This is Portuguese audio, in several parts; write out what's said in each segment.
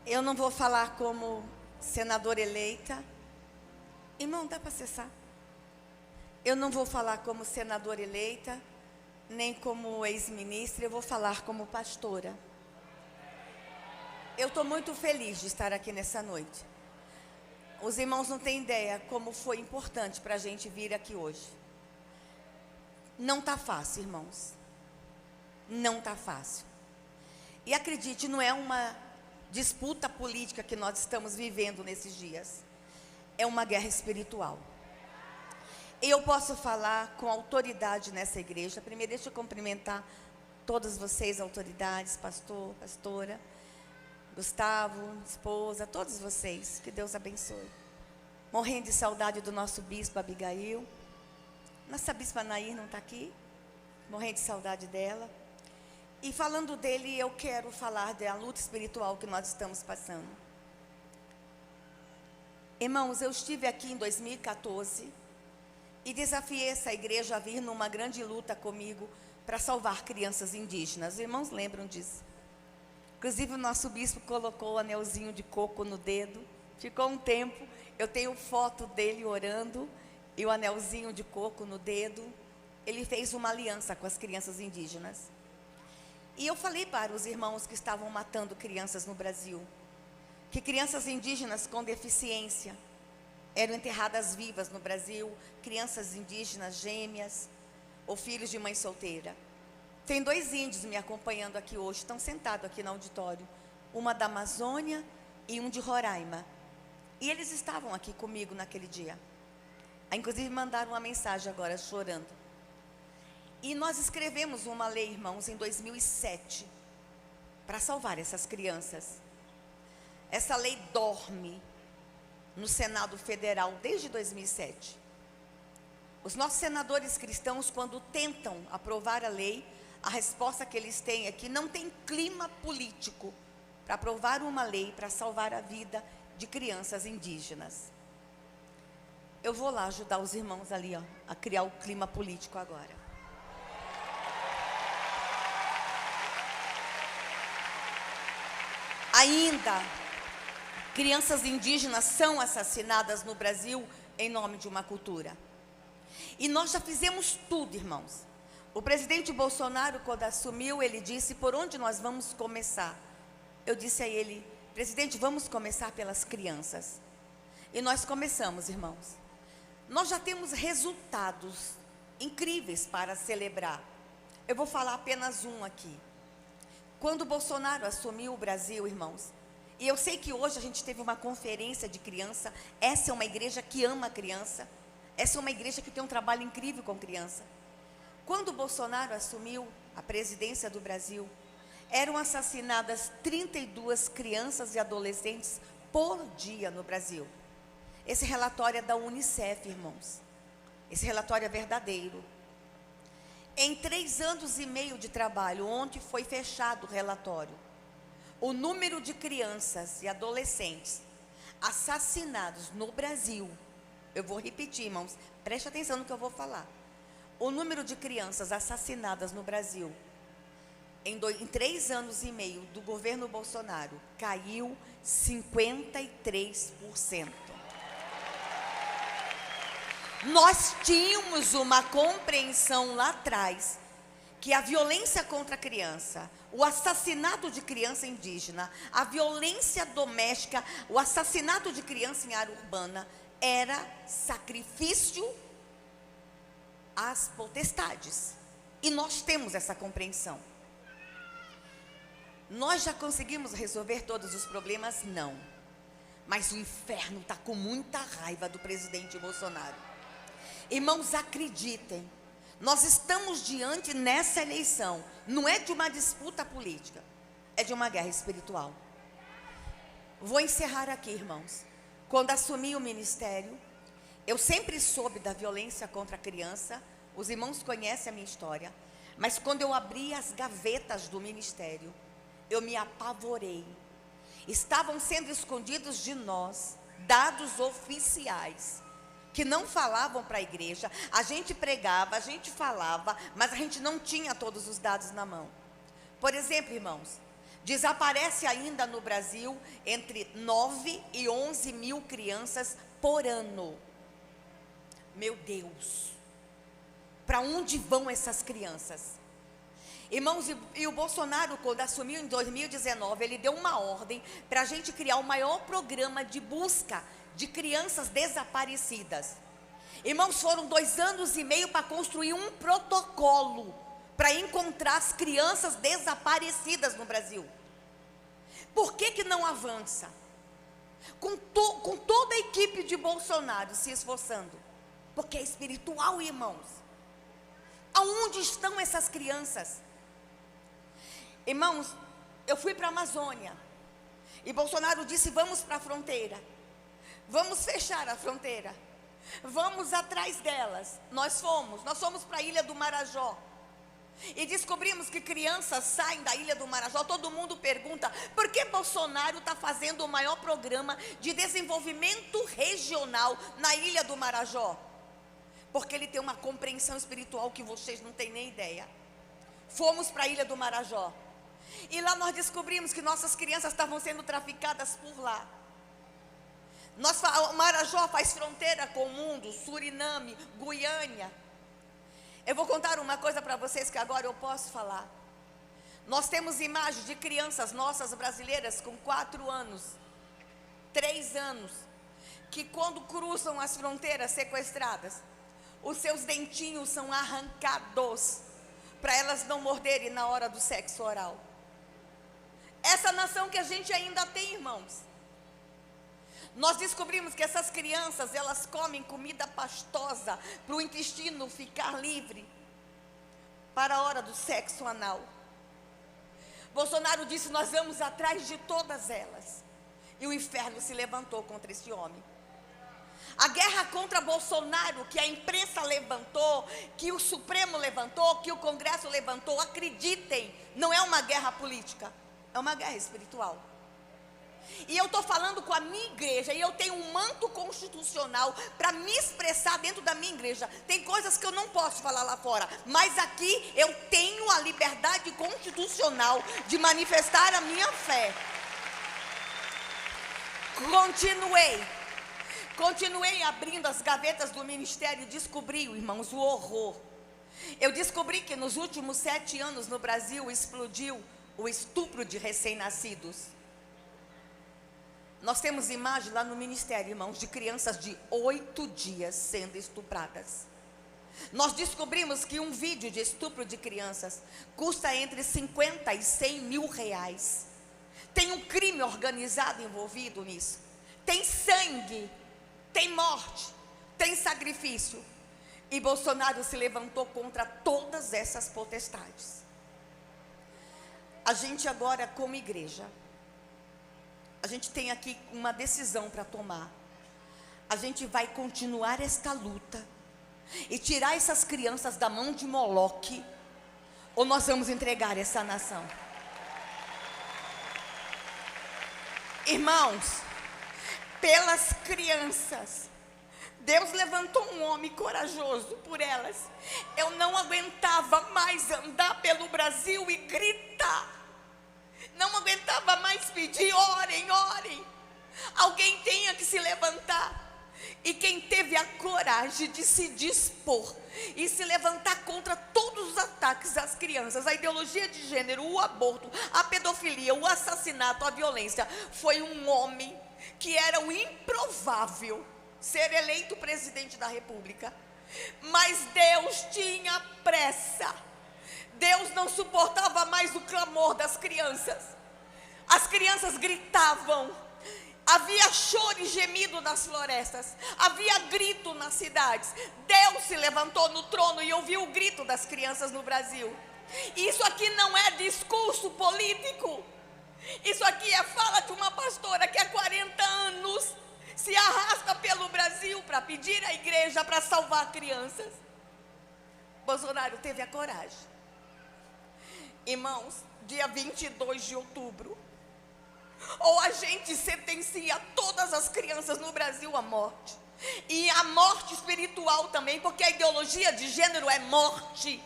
Eu não vou falar como senadora eleita. Irmão, dá para acessar? Eu não vou falar como senadora eleita, nem como ex-ministra, eu vou falar como pastora. Eu estou muito feliz de estar aqui nessa noite. Os irmãos não têm ideia como foi importante para a gente vir aqui hoje. Não está fácil, irmãos. Não está fácil. E acredite, não é uma disputa política que nós estamos vivendo nesses dias. É uma guerra espiritual. E eu posso falar com autoridade nessa igreja. Primeiro, deixa eu cumprimentar todas vocês, autoridades, pastor, pastora, Gustavo, esposa, todos vocês. Que Deus abençoe. Morrendo de saudade do nosso bispo Abigail. Nossa bispa Nair não está aqui. Morrendo de saudade dela. E falando dele, eu quero falar da luta espiritual que nós estamos passando. Irmãos, eu estive aqui em 2014 e desafiei essa igreja a vir numa grande luta comigo para salvar crianças indígenas. Os irmãos lembram disso? Inclusive o nosso bispo colocou o anelzinho de coco no dedo. Ficou um tempo, eu tenho foto dele orando e o anelzinho de coco no dedo. Ele fez uma aliança com as crianças indígenas. E eu falei para os irmãos que estavam matando crianças no Brasil, que crianças indígenas com deficiência eram enterradas vivas no Brasil, crianças indígenas gêmeas ou filhos de mãe solteira. Tem 2 índios me acompanhando aqui hoje, estão sentados aqui no auditório, uma da Amazônia e um de Roraima. E eles estavam aqui comigo naquele dia. Inclusive mandaram uma mensagem agora chorando. E nós escrevemos uma lei, irmãos, em 2007, para salvar essas crianças. Essa lei dorme no Senado Federal desde 2007. Os nossos senadores cristãos, quando tentam aprovar a lei, a resposta que eles têm é que não tem clima político para aprovar uma lei para salvar a vida de crianças indígenas. Eu vou lá ajudar os irmãos ali, ó, a criar o clima político agora. Ainda, crianças indígenas são assassinadas no Brasil em nome de uma cultura. E nós já fizemos tudo, irmãos. O presidente Bolsonaro, quando assumiu, ele disse: por onde nós vamos começar? Eu disse a ele: presidente, vamos começar pelas crianças. E nós começamos, irmãos. Nós já temos resultados incríveis para celebrar. Eu vou falar apenas um aqui. Quando Bolsonaro assumiu o Brasil, irmãos, e eu sei que hoje a gente teve uma conferência de criança. Essa é uma igreja que ama a criança. Essa é uma igreja que tem um trabalho incrível com criança. Quando Bolsonaro assumiu a presidência do Brasil, eram assassinadas 32 crianças e adolescentes por dia no Brasil. Esse relatório é da Unicef, irmãos. Esse relatório é verdadeiro. Em 3 anos e meio de trabalho, ontem foi fechado o relatório, o número de crianças e adolescentes assassinados no Brasil, eu vou repetir, irmãos, preste atenção no que eu vou falar. O número de crianças assassinadas no Brasil, em 3 anos e meio do governo Bolsonaro, caiu 53%. Nós tínhamos uma compreensão lá atrás que a violência contra a criança, o assassinato de criança indígena, a violência doméstica, o assassinato de criança em área urbana era sacrifício às potestades. E nós temos essa compreensão. Nós já conseguimos resolver todos os problemas? Não. Mas o inferno está com muita raiva do presidente Bolsonaro. Irmãos, acreditem, nós estamos diante nessa eleição, não é de uma disputa política, é de uma guerra espiritual. Vou encerrar aqui, irmãos. Quando assumi o ministério, eu sempre soube da violência contra a criança, os irmãos conhecem a minha história, mas quando eu abri as gavetas do ministério, eu me apavorei. Estavam sendo escondidos de nós dados oficiais, que não falavam para a igreja. A gente pregava, a gente falava, mas a gente não tinha todos os dados na mão. Por exemplo, irmãos, Desaparece ainda no Brasil entre 9 e 11 mil crianças por ano. Meu Deus, para onde vão essas crianças? Irmãos, e o Bolsonaro, quando assumiu em 2019, ele deu uma ordem para a gente criar o maior programa de busca de crianças desaparecidas. Irmãos, foram 2 anos e meio para construir um protocolo para encontrar as crianças desaparecidas no Brasil. Por que não avança? Com toda a equipe de Bolsonaro se esforçando, porque é espiritual, irmãos. Aonde estão essas crianças? Irmãos, eu fui para a Amazônia e Bolsonaro disse: vamos para a fronteira, vamos fechar a fronteira, vamos atrás delas. Nós fomos para a Ilha do Marajó e descobrimos que crianças saem da Ilha do Marajó. Todo mundo pergunta: por que Bolsonaro está fazendo o maior programa de desenvolvimento regional na Ilha do Marajó? Porque ele tem uma compreensão espiritual que vocês não têm nem ideia. Fomos para a Ilha do Marajó e lá nós descobrimos que nossas crianças estavam sendo traficadas por lá. O Marajó faz fronteira com o mundo, Suriname, Guiânia. Eu vou contar uma coisa para vocês que agora eu posso falar. Nós temos imagens de crianças nossas brasileiras com 4 anos, 3 anos, que quando cruzam as fronteiras sequestradas, os seus dentinhos são arrancados para elas não morderem na hora do sexo oral. Essa nação que a gente ainda tem, irmãos. Nós descobrimos que essas crianças, elas comem comida pastosa para o intestino ficar livre para a hora do sexo anal. Bolsonaro disse: nós vamos atrás de todas elas. E o inferno se levantou contra esse homem. A guerra contra Bolsonaro, que a imprensa levantou, que o Supremo levantou, que o Congresso levantou, acreditem, não é uma guerra política, é uma guerra espiritual. E eu estou falando com a minha igreja, e eu tenho um manto constitucional para me expressar dentro da minha igreja. Tem coisas que eu não posso falar lá fora, mas aqui eu tenho a liberdade constitucional de manifestar a minha fé. Continuei abrindo as gavetas do ministério e descobri, irmãos, o horror. Eu descobri que nos últimos 7 anos no Brasil explodiu o estupro de recém-nascidos. Nós temos imagem lá no ministério, irmãos, de crianças de 8 dias sendo estupradas. Nós descobrimos que um vídeo de estupro de crianças custa entre 50 e 100 mil reais. Tem um crime organizado envolvido nisso. Tem sangue, tem morte, tem sacrifício. E Bolsonaro se levantou contra todas essas potestades. A gente agora, como igreja, a gente tem aqui uma decisão para tomar. A gente vai continuar esta luta e tirar essas crianças da mão de Moloque, ou nós vamos entregar essa nação? Irmãos, pelas crianças, Deus levantou um homem corajoso por elas. Eu não aguentava mais andar pelo Brasil e gritar. Não aguentava mais pedir: orem, orem. Alguém tenha que se levantar. E quem teve a coragem de se dispor e se levantar contra todos os ataques às crianças, a ideologia de gênero, o aborto, a pedofilia, o assassinato, a violência, foi um homem que era o improvável ser eleito presidente da República. Mas Deus tinha pressa. Deus não suportava mais o clamor das crianças. As crianças gritavam. Havia choro e gemido nas florestas. Havia grito nas cidades. Deus se levantou no trono e ouviu o grito das crianças no Brasil. Isso aqui não é discurso político. Isso aqui é fala de uma pastora que há 40 anos se arrasta pelo Brasil para pedir à igreja para salvar crianças. Bolsonaro teve a coragem. Irmãos, dia 22 de outubro, ou a gente sentencia todas as crianças no Brasil à morte, e a morte espiritual também, porque a ideologia de gênero é morte.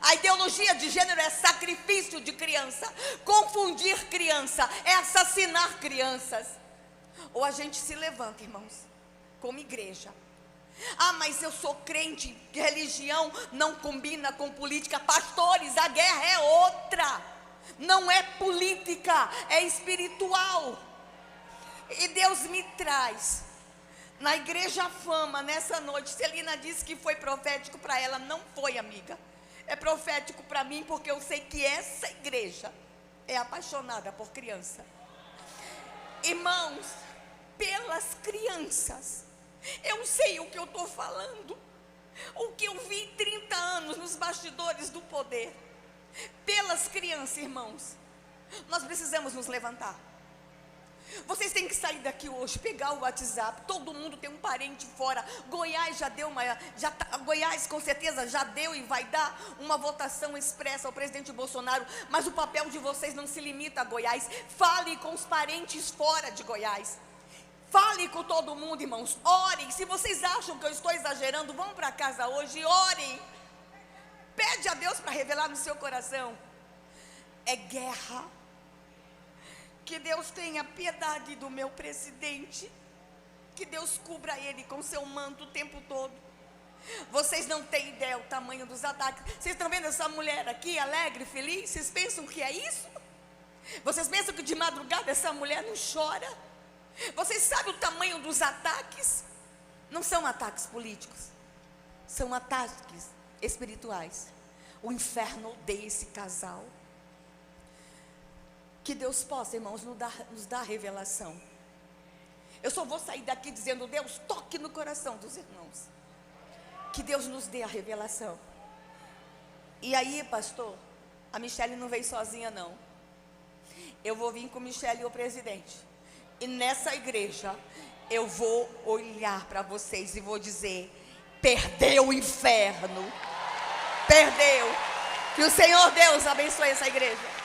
A ideologia de gênero é sacrifício de criança, confundir criança, é assassinar crianças. Ou a gente se levanta, irmãos, como igreja. Ah, mas eu sou crente, religião não combina com política. Pastores, a guerra é outra, não é política, é espiritual. E Deus me traz na igreja Fama nessa noite. Celina disse que foi profético para ela, não foi, amiga. É profético para mim, porque eu sei que essa igreja é apaixonada por criança. Irmãos, pelas crianças. Eu sei o que eu estou falando, o que eu vi 30 anos nos bastidores do poder. Pelas crianças, irmãos, nós precisamos nos levantar. Vocês têm que sair daqui hoje, pegar o WhatsApp. Todo mundo tem um parente fora. Goiás já deu Goiás com certeza já deu e vai dar uma votação expressa ao presidente Bolsonaro. Mas o papel de vocês não se limita a Goiás. Fale com os parentes fora de Goiás. Fale com todo mundo, irmãos. Orem. Se vocês acham que eu estou exagerando, vão para casa hoje e orem. Pede a Deus para revelar no seu coração. É guerra. Que Deus tenha piedade do meu presidente. Que Deus cubra ele com seu manto o tempo todo. Vocês não têm ideia o tamanho dos ataques. Vocês estão vendo essa mulher aqui, alegre, feliz? Vocês pensam que é isso? Vocês pensam que de madrugada essa mulher não chora? Vocês sabem o tamanho dos ataques? Não são ataques políticos, são ataques espirituais. O inferno odeia esse casal. Que Deus possa, irmãos, nos dar revelação. Eu só vou sair daqui dizendo: Deus, toque no coração dos irmãos. Que Deus nos dê a revelação. E aí, pastor, a Michele não veio sozinha não. Eu vou vir com Michele e o presidente. E nessa igreja, eu vou olhar para vocês e vou dizer: perdeu o inferno. Perdeu. Que o Senhor Deus abençoe essa igreja.